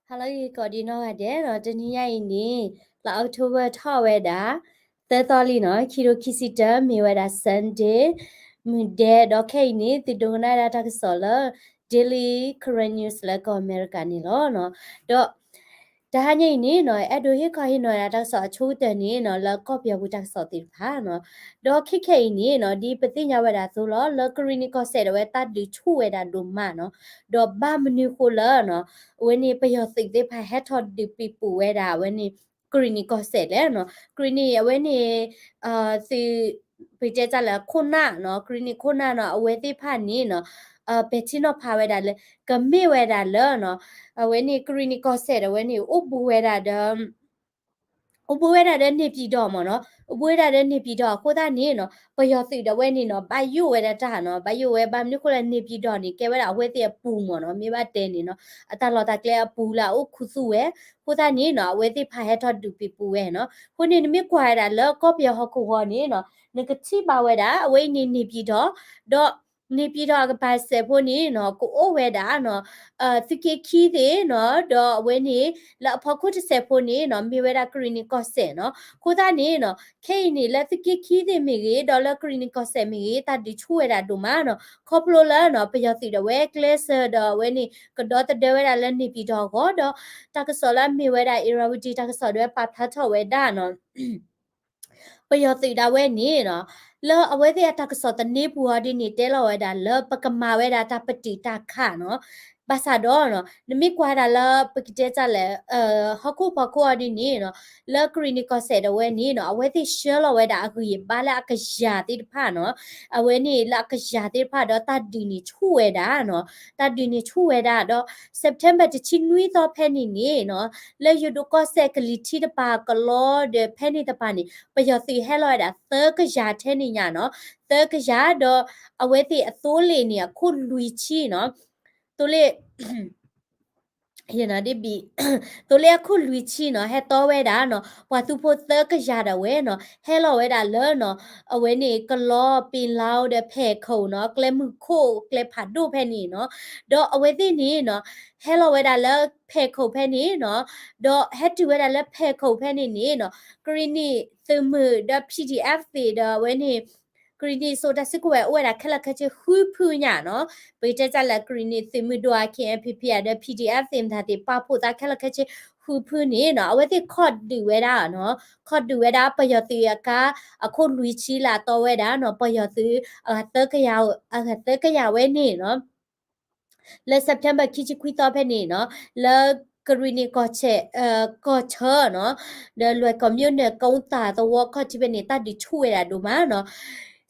Hello, you got there or Dania ini la October Taweda, the Tolino, Kiro Kisita, Miweda Sunday, Mide, okay, ni, the Donata Taxola, Daily Current News like Americanilo, no, do. Tahanya ini no edo hi kahi no ya tak sa chu te ni no la kopya bu tak sa ti pha no do khikhe ini no di pati nya wa da so lo la krini ko se de we ta di chu we da do ma no do ba mni ko la no we ni pa yo sik de pha he thot di pi pu we da we ni krini ko se le no krini we ni si ไปเจจะละคนน่ะเนาะคลินิกคนน่ะเนาะเอาไว้ที่ผ่านนี้เนาะเปที่เนาะพาไว้ได้เลยก็ไม่ไว้ได้เลยเนาะเอาไว้นี่คลินิกก็เสร็จเอาไว้นี่อุบไว้ได้เดิม อุบเวดาเดนนี่ปีดอมเนาะอุบเวดาเดนนี่ปีดอโคตานี่เนาะปยอสิเดเวนี่เนาะบายูเวดาตาเนาะบายูเวบามนี่คนละนี่ปีดอนี่แกเวดาเวเตียปูหมอเนาะมีบาเตนี่เนาะอะตาลอตาแกลปูลาอุคุสุเวโคตานี่เนาะเวติพาเฮทอดูปีปูเวเนาะคนนี่มีกว่าดาเลก็เปียฮอคูฮอนี่เนาะนึกที่บาเวดาเวนี่นี่ปีดอดอနေပြည်တော်ကပါစေဖို့နေနော်ကိုအိုဝဲတာနော်သကေခီးသေးနော်တော့အဝဲနေလာဖခုတ်စေဖို့နေနော်မြေဝဲတာကရီနီကော့ဆဲနော်ကိုသားနေနော်ခဲနေလက်သကေခီးသေးမြေကြီးဒေါ်လာကရီနီကော့ဆဲမြေကြီးတဒီချူဝဲတာဒုမနော်ခေါပလိုလာနော်ပျော်စီတော့ဝဲကလစ်တော့ဝဲနေကတော့တဲ့ဝဲတာလည်းနေပြည်တော်ကောတော့တကဆောလာမြေဝဲတာအီရာဝတီတကဆောတော့ပတ်ဖတ်ထော်ဝဲတာနော်ပျော်စီတာဝဲနေနော်လောအဝဲတဲ့တကစောတနေပူဟာဒီနေတဲ့လောဝဲတာလောပကမာဝဲတာတပတိတခနော်ဘာသာတော့နော်နမိကွာတာလောပကတဲ့ကြလဲဟခုဖခုဟာဒီနေနော်လောကရီနီကောဆဲတော့ဝဲနေနော်အဝဲတဲ့ရှဲလောဝဲတာအခုရဘာလာကရာတိဖာနော်အဝဲနေလကရာတိဖာတော့တဒီနီချူဝဲတာနော်တဒီနီချူဝဲတာတော့ September တချင်းနွီတော့ဖဲနေနေနော်လေယူဒိုကောဆဲကလီတီတပါကလောတဲ့ဖဲနေတပါနေပယောစီဟဲလောတာသကရာထဲနေညာနော်သကရာတော့အဝဲတိအသိုးလေနေခုလူချီနော်တိုလေရနာဒီဘီတိုလေခုလူချီနော်ဟဲတော့ဝဲတာနော်ဝါသူဖို့သကရာတာဝဲနော်ဟဲလောဝဲတာလဲနော်အဝဲနေကလောပင်လောက်တဲ့ဖဲခုံနော်ကလဲမှုခိုကလဲဖာဒိုဖဲနေနော်တော့အဝဲတိနေနော်ဟဲလောဝဲတာလဲဖဲခုံဖဲနေနော်တော့ဟက်တူဝဲတာလဲဖဲခုံဖဲနေနေနော်ကရီနီသမဒ PDF ဖေဒဝဲနေကရီနီဆိုတာစစ်ကွယ်ဝဲတာခက်လက်ခက်ချဟူဖူညာနော်ပေတကြလက်ကရီနီသမဒွာခင် PPR တဲ့ PDF သင်တာတိပဖို့တာခက်လက်ခက်ချဟူဖူနေနော်အဝဲတိခေါ့ဒီဝဲတာနော်ခေါ့ဒီဝဲတာပယောတိကအခုလူချီလာတော့ဝဲတာနော်ပယောတိတကရတကရဝဲနေနော်လဲ September ခိချခွီတော့ဖဲနေနော်လဲကရီနီကောချေကောချေနော်ဒါလွယ်ကွန်မြူနကုန်းတာတော့ခေါချပဲနေတာဒီချွေတာဒိုမနော်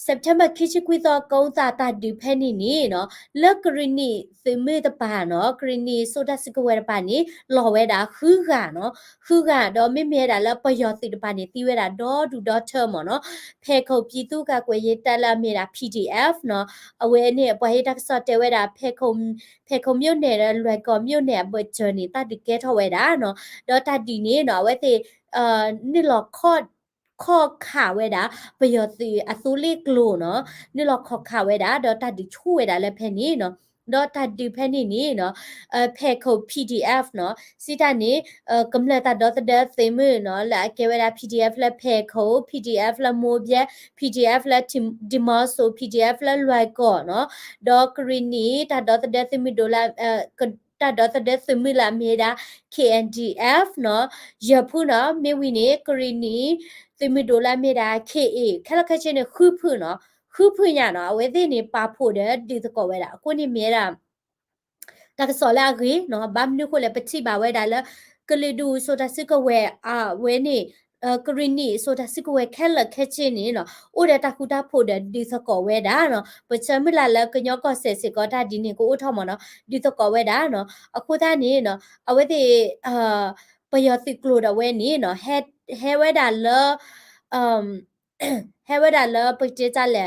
September ခိချခွီတော့ကုန်းတာတာဒီဖဲနေနေနော်လက်ကရီနီသမေတပါနော်ကရီနီဆိုဒတ်စကဝဲပါနေလော်ဝဲတာခူးကနော်ခူးကတော့မိမဲတာလဲပယောစီတပါနေတီးဝဲတာဒေါ်ဒူဒေါ်ထမနော်ဖဲခုတ်ပြည်သူကကွယ်ရတက်လာမေတာ PDF နော်အဝဲနေပွားရတက်ဆော့တဲဝဲတာဖဲခုတ်မြုံနယ်လွယ်ကော်မြုံနယ်ဘတ်ချနီတတိကဲထော်ဝဲတာနော်ဒေါ်တဒီနေနော်ဝဲတဲ့နိလော်ခေါ်ခါဝဲတာပယောစီအစိုးလေးကလိုနော်နိလော်ခေါ်ခါဝဲတာဒေါ်တဒီချူဝဲတာလည်းဖဲနေနော်တော့တဒီဖဲနေနေနော်ဖဲခုတ် PDF နော်စီတာနေကမ္လတာဒေါ်တဲ့သေမနော်လာကဲဝဲတာ PDF လက်ဖဲခုတ် PDF လက်မိုးပြ PDF လက်ဒီမောဆို PDF လက်လွိုက်ကောနော်ဒေါ်ကရီနီတာဒေါ်တဲ့သေမဒိုလာတာဒေါ်တဲ့သေမလာမြေတာ KNDF နော်ရဖူနော်မေဝီနေကရီနီသေမဒိုလာမြေတာ KA ခက်လက်ခက်ချင်းခူးဖူနော်ခူးဖူညာနော်အဝဲသိနေပါဖို့တဲ့ဒီတကောဝဲတာကိုနေမြေတာတကစောလာကြီးနော်ဘာမနုခိုလေပတိပါဝဲတာလကလီဒူဆိုတာစစ်ကဝဲဝဲနေကရီနီဆိုတာစစ်ကဝဲခဲလက်ခဲချင်းနေနော်အိုတဲ့တခုတာဖို့တဲ့ဒီစကောဝဲတာနော်ပချမလာလကညောကောဆဲစစ်ကောတာဒီနေကိုအိုထော်မနော်ဒီစကောဝဲတာနော်အခုသားနေနော်အဝဲတဲ့ပယောတိကလိုဒဝဲနေနော်ဟဲဝဲတာလဟဲဝဲတာလပတိကြလဲ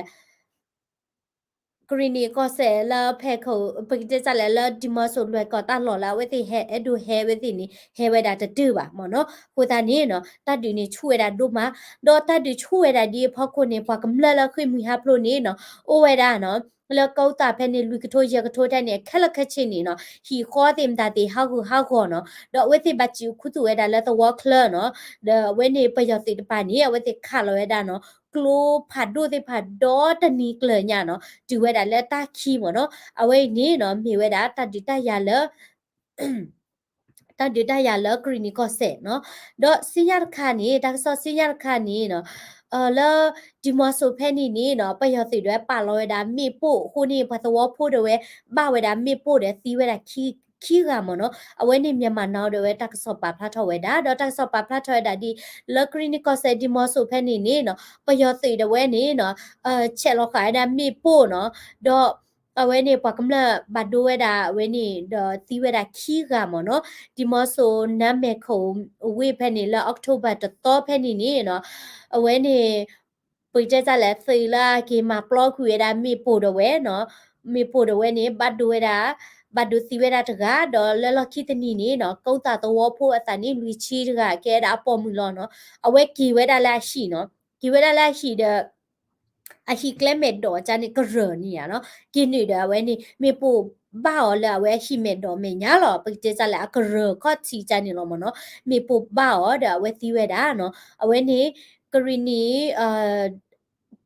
กรีนีก็เสแล้วแพ้เขาปกติจะแล้วดิมอสุลวยก็ตลอดแล้วเวทีแฮดูแฮเวทีนี้แฮเวดาจะดื้อบ่ะหมอเนาะคูตานี้เนาะตัดดูนี่ช่วยได้ดูมาดอตัดดูช่วยได้ดีพอคนนี้พอกำลังแล้วคือมีฮับโลนี้เนาะโอเวดาเนาะแล้วก็ตาเพนนี่ลุยกระโทยกระโทยได้เนี่ยแค่ละแค่ชินี่เนาะฮีข้อเต็มตาตีฮากูเนาะดอกเวทีบัจจิวคุตุเวดาแล้วตัวเคลเนาะเดเวนี่ประโยชน์ติดปานี้เวทีขาลเวดาเนาะกลัวผัดดูสิผัดดอตันนี้เกลือเนี่ยเนาะ ดูเวดาเลตาคีหมอเนาะเอาไว้นี่เนาะมีเวดาตัดดิตายาเลตัดดิตายาเลกรีนิโกเซเนาะดอสิยาร์คานีดักซอสิยาร์คานีเนาะแล้วดิมอสุเพนีนี่เนาะประโยชน์สิด้วยปาลเวดามีปุ๊คู่นี้พัทวพูดเวบ้าเวดามีปุ๊เดซีเวดาคีกามเนาะเอาไว้ในเมียมันเอาเดเวตักสอบปาพลาทเวดาดอตักสอบปาพลาทเวดาดีแล้วกรีนิโกเซดิมอสุเพนีนี่เนาะประโยชน์สิเดเวนี่เนาะเชลขายดามีปุ๊เนาะดอเอาไว้ในปากกำลังบัดดูเวดาเวนี่เดอตีเวดาขี้กามเนาะဒီမော့ဆိုနမ်မေခုံဝိဖက်နေလအောက်တိုဘာတော့ဖက်နေနေเนาะအဝဲနေပိကျကြလဲဖေလာကေမာပလော့ခွေဒါမေပိုတော့ဝဲเนาะမေပိုတော့ဝဲနေဘတ်ဒူဝဲဒါဘတ်ဒူစီဝဲဒါတကားတော့လဲလခိတနီနေเนาะကုတ်တာတော့ဖို့အတန်နေလူချီတကားကဲဒါပေါ်မူလောเนาะအဝဲကီဝဲဒါလာရှိเนาะကီဝဲဒါလာရှိတဲ့อาฮิเคลเมดดอจานี่กระเหรนี่อ่ะเนาะกินนี่เด้อเว้ยนี่มีปูบ้าอ๋อละเว้ยฮิเมดดอเมญาหรอปกติจะละกระเหรก็ทีจานี่ลอมเนาะมีปูบ้าอ๋อเด้อเว้ยตีเวดาเนาะเอาเว้ยนี่กรีนี่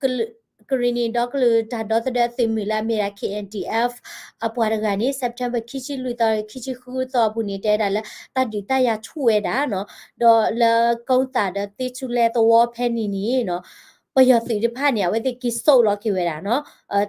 กลกรีนี่ดอกลือตาดอตเดซิมิลาเมรา KNTF อปวารกานี่ September คิจิลุยตอคิจิคูตอบุนี่เตดาละตัดดิตายาช่วยดาเนาะดอละกงตาเดติชุเลตวอเพนี่นี่เนาะ ประโยชน์สิริภาเนี่ยเวทีกิโซลอคิเวดาเนาะ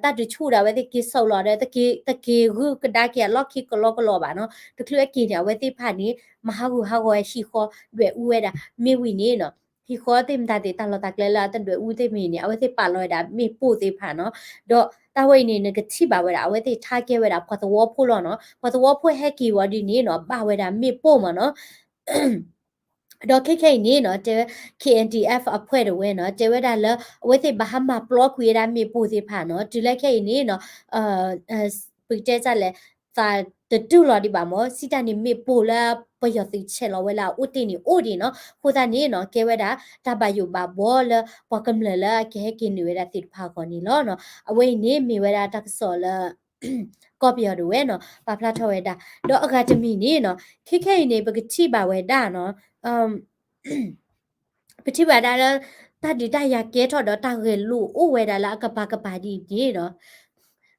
ตัดดูชูดาเวทีกิโซลอได้ตะกี้คือกระดาเกียลอกคิกลอกบาเนาะตะคลือกิเนี่ยเวทีภานี้มหาหูฮากอยชิคอด้วยอูเวดามีวินี่เนาะฮิคอติมตาติตาลอตากเลลาตันด้วยอูติมีเนี่ยเวทีปาลอยดามีปูติภาเนาะดอตาเวนี่นกทิบาเวดาเวทีทาเกเวดาพอตวอพูลอเนาะพอตวอพูแฮกีวอดีนี่เนาะบาเวดามีปูมาเนาะดอกเคนี่เนาะเจอ KNDF အဖွဲ့တော်ဝဲเนาะเจวดาเลအဝဲသိဘဟာမပလော့ခွေရမီပူစီဖာเนาะဒီလက်ခဲนี่เนาะပိတဲကြလဲစာတတူလော်ဒီပါမောစီတန်နီမီပူလာပယောတိချေလောဝဲလာဥတီနီဥဒီเนาะခိုတာนี่เนาะကေဝဒာတဘယုဘဘောလပကမလလကေကိနီဝဲတာတိဖာကောနီလောเนาะအဝဲนี่မီဝဲတာတက်ဆောလကောပြော်ဒဝဲเนาะပပလာထဝဲတာဒေါ်အကဒမီนี่เนาะခေနေပကတိပါဝဲတာเนาะปฏิบัติได้แล้วตาดีได้ยาเกทอดตาเรลูโอเวดาละกะปาดีนี่เนาะ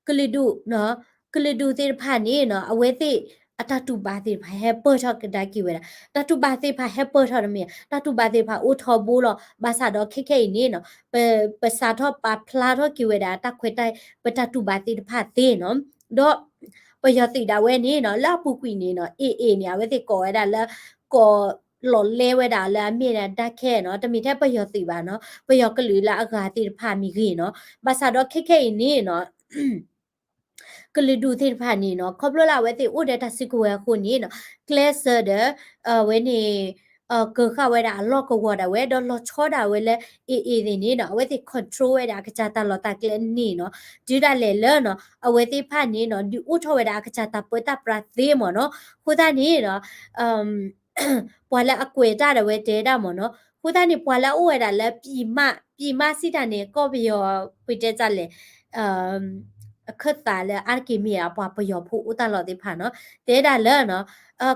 กลิดูเนาะกลิดูติผานี่เนาะอเวติအတတူပါသေးဖာဟဲပေါ်ထောက်ကဒါကီဝဲတတူပါသေးဖာဟဲပေါ်ထောက်ရမီတတူပါသေးဖာအိုထောဘူးလောဘာသာတော့ခိနေနော်ပစာထောပါဖလာထောကီဝဲတာတခွေတိုင်ပတတူပါသေးဖာသေးနော်တော့ပယတိဒါဝဲနေနော်လာပူကွီနေနော်အေနေဝဲတိကောဝဲတာလာကောหล่อเลวดาละมีนะดักแค่เนาะแต่มีแค่ประโยชน์สิบาเนาะประโยชน์ก็หรือละอากาศติดผ่านมีกี่เนาะภาษาดอกแค่นี่เนาะก็เลยดูที่ผ่านนี่เนาะครบแล้วล่ะเวทีอุดตัสิกเวคนนี้เนาะเคลเซอร์เดเวนี่เกิดข้าเวดาลอกกว่าดาเวดอลชอดาเวเลเอนี่เนาะเวทีคอนโทรลเวดากระจาตาลอตาเกลนี่เนาะจิดาเลเลเนาะเวทีผ่านนี่เนาะดิอุทเวดากระจาตาเปตาปราเซมเนาะคู่ตานี้เนาะပွာလာအကွေတာတဲ့ဝဲတဲတာမနော်ခုတနေပွာလာဥဝဲတာလဲပြီမစီတာနေကောဘယောပိတဲကြလဲအခတ်တာလဲအာကီမီယာပွာပယောဖူဥတလော်တိဖာနော်တဲတာလဲနော်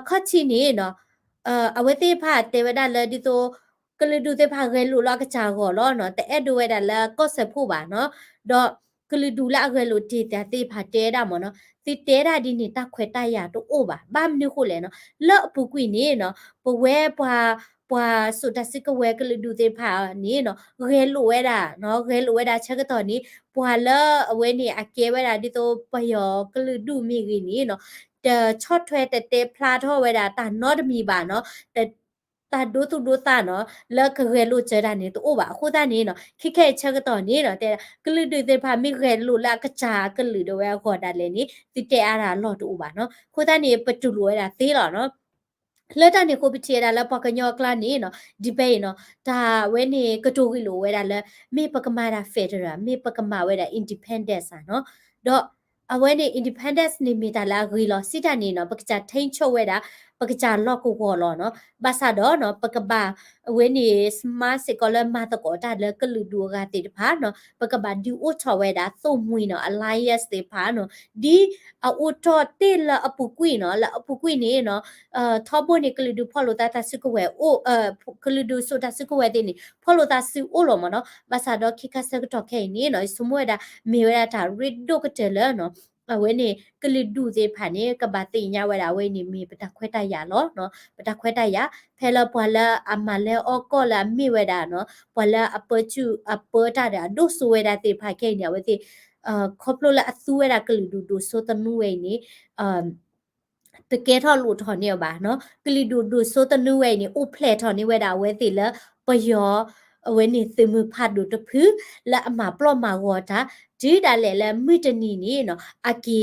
ခတ်ချီနေနော်အဝဲတိဖာတဲဝဲတာလဲဒီတိုကလဒူတိဖာရဲလူလောကချာကောလောနော်တဲအဲ့ဒူဝဲတာလဲကော့ဆက်ဖူပါနော်တော့ကလဒူလာရဲလူတီတဲတိဖာတဲတာမနော်တိတဲတာဒီနေတာခွဲတရတော့အိုပါဘာမနုခုလဲနော်လော့ပူကွီနေနော်ပဝဲပွာสุดสิกเวกลดูเตผานี่เนาะเรลเวดาเนาะเรลเวดาชะกตอนนี้ปัวละเวนี่อาเกเวดาดิโตปยอกลดูมีกีนี่เนาะแต่ช็อตแทแต่เตพลาทอเวดาตานอดมีบาเนาะแต่ตาดูตาเนาะแล้วก็เรลูเจดานี่ตัวโอบะคู่ตานี้เนาะคิชะกตอนนี้เนาะแต่กลดูเตผามีเรลูละกะจากลดูเวกอดาเลนี่ติเตอาราลอตัวโอบะเนาะคู่ตานี้ปจุลเวดาตีหรอเนาะလက်တနေကိုပချေဒါလပကညောကလာနေနော်ဒီဘေနော်ဒါဝဲနေကတိုကီလိုဝဲဒါလမေပကမာဒါဖက်ဒရယ်မေပကမာဝဲဒါ independence อ่ะเนาะ တော့အဝဲနေ independence နေမိတာလာဂီလောစစ်တနေနော်ပကကြထိန်ချုပ်ဝဲတာပကကြလော့ကိုကောလောနော်ဘာသာတော့နော်ပကဘာအဝဲနေ smart စကောလမတ်ကောတာလကလူဒူကတိတဖာနော်ပကဘာဒီအိုချဝဲတာသုံးမွေနော် alliance တေဖာနော်ဒီအိုတော့တေလအပူကွေနော်လာအပူကွေနေနော်ထောဘိုနေကလူဒူဖော်လို့တာစကဝဲအိုကလူဒူဆိုတာစကဝဲတဲ့နေဖော်လို့တာစီအိုလောမနော်ဘာသာတော့ခိကစကတော့ခဲနေနော်စမွေတာမေရတာရစ်ဒိုကတဲလနော်အဝဲနေကလစ်ဒူသေးဖာနေကဘာတိညာဝဲတာဝဲနေမေပတခွဲတရလောနော်ပတခွဲတရဖဲလပွာလာအမလဲအောကောလာမိဝဲတာနော်ပွာလာအပချူအပတာဒါဒုဆဝဲတာတေဖာခဲနေဝဲတိခေါပလိုလာအသူဝဲတာကလစ်ဒူဒူဆိုတနူဝဲနေတကယ်တော့လို့ထော်နေပါနော်ကလီဒူဒူဆိုတနူဝဲနေအိုဖလက်ထော်နေဝဲတာဝဲတိလပယောအဝဲနေသမှုဖတ်ဒူတဖူလာအမပလော့မာဝတာဒီဒါလေလေမိတနီနေနော်အကေ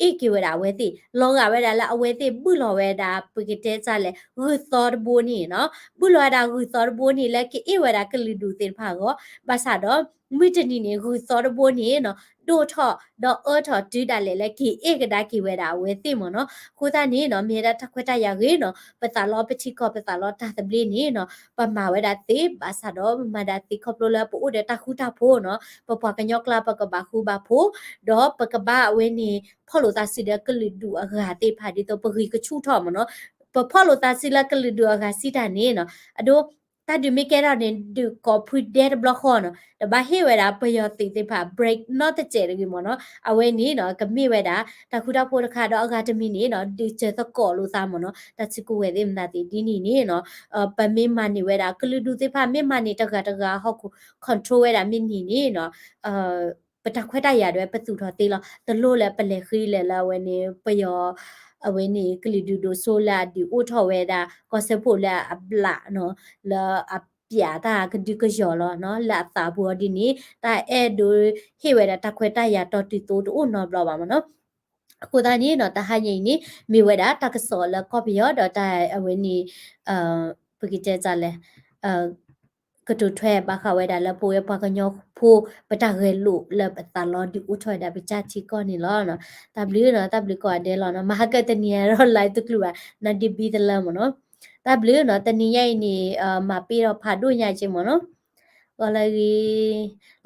ဧကေဝဲတာဝဲတိလောကဝဲတာလာအဝဲတိပုလောဝဲတာပကတဲ့ကြလေဟူသောဘိုနီနော်ပုလောတာဟူသောဘိုနီလက်ကေဧဝဲတာကလီဒူတင်ဖာကောဘာသာတော့မိတနီနေဟူသောဘိုနီနော်ဒိုထော့တော့အော်ထော်ဒီဒါလေလေကေဧကဒါကေဝဲတာဝဲတိမနော်ကိုသားနေနော်မြေတာထခွတ်တရရေနော်ပတာလောပတိကောပတာလောတာတပလီနေနော်ပမာဝဲတာတေဘာသာတော့မဒါတိခေါပလိုလာပို့တဲ့တခုတာဖို့နော်ပပကညောကလာပကဘာခုဘာဖို့တော့ပကဘာဝဲနေဖော်လို့တာစီတဲ့ကလီဒူအဂါတေဖာဒီတော့ပဂီကချူထော်မနော်ပဖော်လို့တာစီလာကလီဒူအဂါစီတာနေနော်အဒိုတာဒီမိကဲရတဲ့ဒီကောဖွဒဲဘလခေါနော်တဘာဟေဝဲတာပယောတိတေဖာ break not တဲ့ကျဲရမနော်အဝဲနေနော်ကမိဝဲတာတခုတော့ဖို့တခါတော့အဂါတမီနေနော်ဒီကျဲသကောလို့သားမနော်တချကူဝဲသေးမနာတီဒီနီနေနော်ပမေမနီဝဲတာကလူဒူတေဖာမေမနီတကတကဟောက်ကို control ဝဲတာမြင့်နီနေနော်ပတခွဲတရရွယ်ပသူတော်သေးလားတလို့လဲပလေခီလဲလာဝဲနေပယောအဝဲနေကလီဒူဒိုဆိုလာဒီအိုထော်ဝဲတာကောစဖိုလာအပလာနော်လာအပြာတာကဒီကကြော်လောနော်လာတာဘောဒီနေတာအဲဒိုဟေဝဲတာတခွဲတရတော်တီတိုးအိုနော်ဘလပါမနော်ကိုသားနေတော့တဟငိမ့်နေမိဝဲတာတကစောလကော်ပီယောတော့တဲ့အဝဲနေပကိတဲကြလဲကတူထွဲဘာခဝဲတာလပိုရပကညောဖိုပတရဲလူလပတလောဒီဥထွဲတာပချချီကောနေလောနော် W နော် W ကောဒဲလောနော်မဟာကတနီရောလိုက်တကလူနဒီဘီတလမနော် W နော်တနီရိုက်နေမပြီးတော့ဖာတို့ညချင်းမနော်ကောလရီ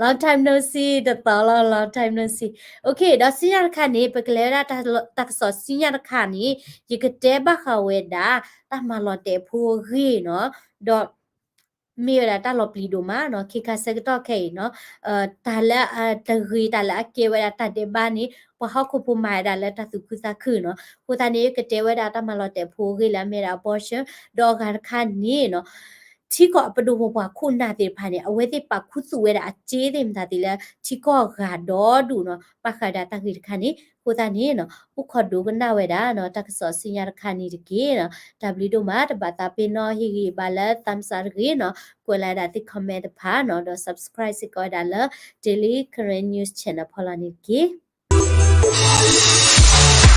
long time no see တတော် long time no see okay တော့စညာခါနေပကလဲတာတက်ဆောစညာခါနေရကတဲ့ဘခဝဲတာတမလော်တဲ့ဖိုးရီနော်တော့မေရတာလော်ပလီဒိုမာနော်ခေခါစကတော့ခဲနော်တာလာတရီတာလာကေဝဲတာတဲ့ဘာနေပဟခုပမာဒါလက်တသူခုစားခုနော်ကိုတနေကတဲ့ဝဲတာတမလော်တဲ့ဖိုးရီလာမေရာပေါ်ရှင်ဒေါ်ဂါခါနေနော်ချီကောပဒိုဘွားခုနာတေဖာနေအဝဲတေပခုစုဝဲတာအကျေးတယ်မသာတိလဲချီကောဂါဒေါ်ဒူနော်ပခါဒတာခိခါနေကိုတနေနော်ဥခဒိုကနာဝဲတာနော်တက္ကစောစညာခါနေတကေနော် W တို့မှာတပါတာပင်နော်ဟီဂီဘာလာတမ်စာရေနော်ကိုလာတာတိ comment ဖာနော်တော့ subscribe စကောဒါလာ daily current news channel ဖလာနေကေ